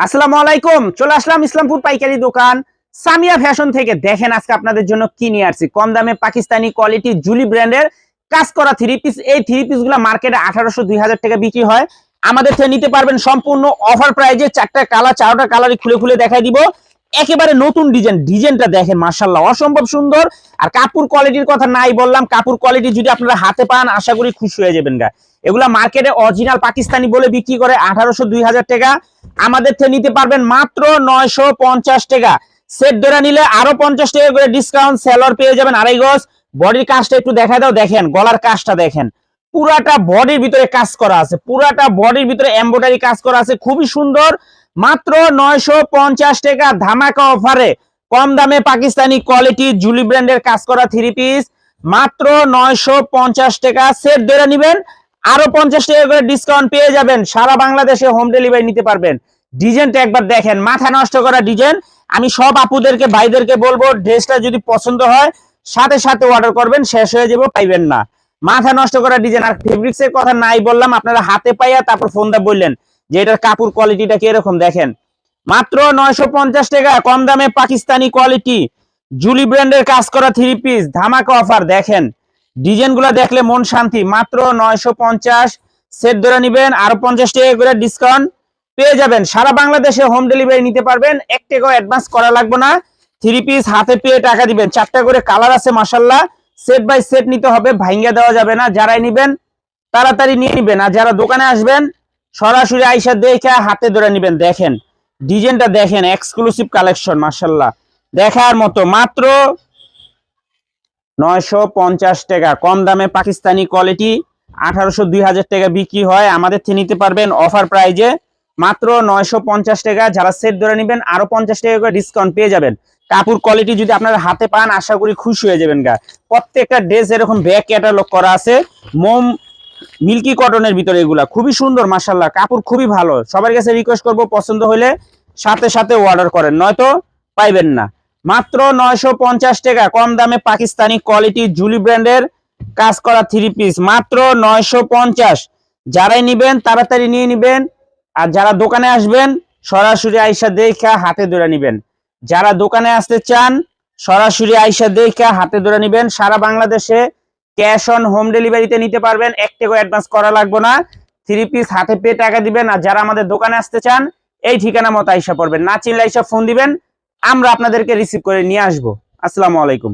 আসসালামু আলাইকুম। চলে আসলাম ইসলামপুর পাইকারি দোকান সামিয়া ফ্যাশন থেকে। দেখেন আজকে আপনাদের জন্য কি নিয়ে আসছি। কম দামে পাকিস্তানি কোয়ালিটি জুলি ব্র্যান্ডের কাজ করা থ্রি পিস। এই থ্রি পিস গুলো মার্কেটে 1800-2000 টাকা বিক্রি হয়। আমাদের থেকে নিতে পারবেন সম্পূর্ণ অফার প্রাইজে। চারটা কালার, চারটা কালারই খুলে খুলে দেখাই দিব। একেবারে নতুন ডিজাইনটা দেখেন, মাশাআল্লাহ অসম্ভব সুন্দর। আর কাপড় কোয়ালিটির কথা নাই বললাম, কাপড় কোয়ালিটি যদি আপনারা হাতে পান আশা করি খুশি হয়ে যাবেন গা। এগুলা মার্কেটে অরিজিনাল পাকিস্তানি বলে বিক্রি করে 1800-2000 টাকা। আমাদের থেকে নিতে পারবেন মাত্র 950 টাকা। সেট ধরে নিলে আরো 50 টাকা করে ডিসকাউন্ট, সেলর পেয়ে যাবেন 2.5 গজ। বডির কাজটা একটু দেখা দাও, দেখেন গলার কাজটা দেখেন, পুরাটা বডির ভিতরে কাজ করা আছে, পুরাটা বডির ভিতরে এমব্রয়ডারি কাজ করা আছে, খুবই সুন্দর। মাত্র 950 টাকা ধামাকা অফারে কম দামে পাকিস্তানি কোয়ালিটি জুলি ব্র্যান্ডের কাজ করা থ্রি পিস মাত্র 950 টাকা। সেট ধরে নেবেন আরো 50 টাকা করে ডিসকাউন্ট পেয়ে যাবেন। সারা বাংলাদেশে হোম ডেলিভারি নিতে পারবেন। ডিজাইনটা একবার দেখেন, মাথা নষ্ট করা ডিজাইন। আমি সব আপুদেরকে ভাইদেরকে বলবো, ড্রেসটা যদি পছন্দ হয় সাথে সাথে অর্ডার করবেন, শেষ হয়ে যাবে পাইবেন না। মাথা নষ্ট করা ডিজাইন। আর ফেব্রিক্স এর কথা নাই বললাম, আপনারা হাতে পাইয়া তারপর ফোন দা বললেন যে এটার কাপড় কোয়ালিটিটা কি এরকম। দেখেন মাত্র 950 টাকা কম দামে পাকিস্তানি কোয়ালিটি জুলি ব্র্যান্ডের কাজ করা থ্রি পিস ধামাকা অফার। দেখেন ডিজাইনগুলো দেখলে মন শান্তি। মাত্র 950। সেট ধরে নেবেন আরো 50 টাকা করে ডিসকাউন্ট পেয়ে যাবেন। সারা বাংলাদেশে হোম ডেলিভারি নিতে পারবেন। 1 টাকাও অ্যাডভান্স করা লাগবে না। থ্রি পিস হাতে পেয়ে টাকা দিবেন। 4টা করে কালার আছে মাশাআল্লাহ। সেট বাই সেট নিতে হবে, ভাঙ্গা দেওয়া যাবে না। যারাই নেবেন তাড়াতাড়ি নিয়ে নেবেন। আর যারা দোকানে আসবেন সরাসরি আইসা দেখে হাতে ধরে নেবেন। দেখেন ডিজাইনটা দেখেন, এক্সক্লুসিভ কালেকশন মাশাআল্লাহ দেখার মতো। মাত্র 950 টাকা কম দামে পাকিস্তানি কোয়ালিটি 1800-2000 টাকা বিক্রি হয়। আমাদের থেকে নিতে পারবেন অফার প্রাইজে মাত্র 950 টাকা। যারা সেট ধরে নেবেন আরো 50 টাকা করে ডিসকাউন্ট পেয়ে যাবেন। কাপড় কোয়ালিটি যদি আপনারা হাতে পান আশা করি খুশি হয়ে যাবেন গা। প্রত্যেকটা ড্রেস এরকম ব্যাক ক্যাটালগ করা আছে, মোম মিল্কি কটনের ভিতরে। এগুলা খুবই সুন্দর মাশাআল্লাহ, কাপড় খুবই ভালো। সবার কাছে রিকোয়েস্ট করব, পছন্দ হলে সাথে সাথে অর্ডার করেন, নয়তো পাইবেন না। মাত্র 950 টাকা কম দামে পাকিস্তানি কোয়ালিটি জুলি ব্র্যান্ডের কাজ করা থ্রি পিস মাত্র 950। যারাই নিবেন তাড়াতাড়ি নিয়ে নিবেন। আর যারা দোকানে আসবেন সরাসরি আইসা দেখা হাতে ধরে নিবেন। যারা দোকানে আসতে চান সরাসরি আইসা দেখা হাতে ধরে নিবেন। সারা বাংলাদেশে ক্যাশ অন হোম ডেলিভারিতে নিতে পারবেন। 1 টাকা অ্যাডভান্স করা লাগবে না। থ্রি পিস হাতে পেয়ে টাকা দিবেন। আর যারা আমাদের দোকানে আসতে চান এই ঠিকানা মতো আইসা পড়বেন, না চিনলে আইসা ফোন দিবেন, আমরা আপনাদেরকে রিসিভ করে নিয়ে আসবো। আসসালামু আলাইকুম।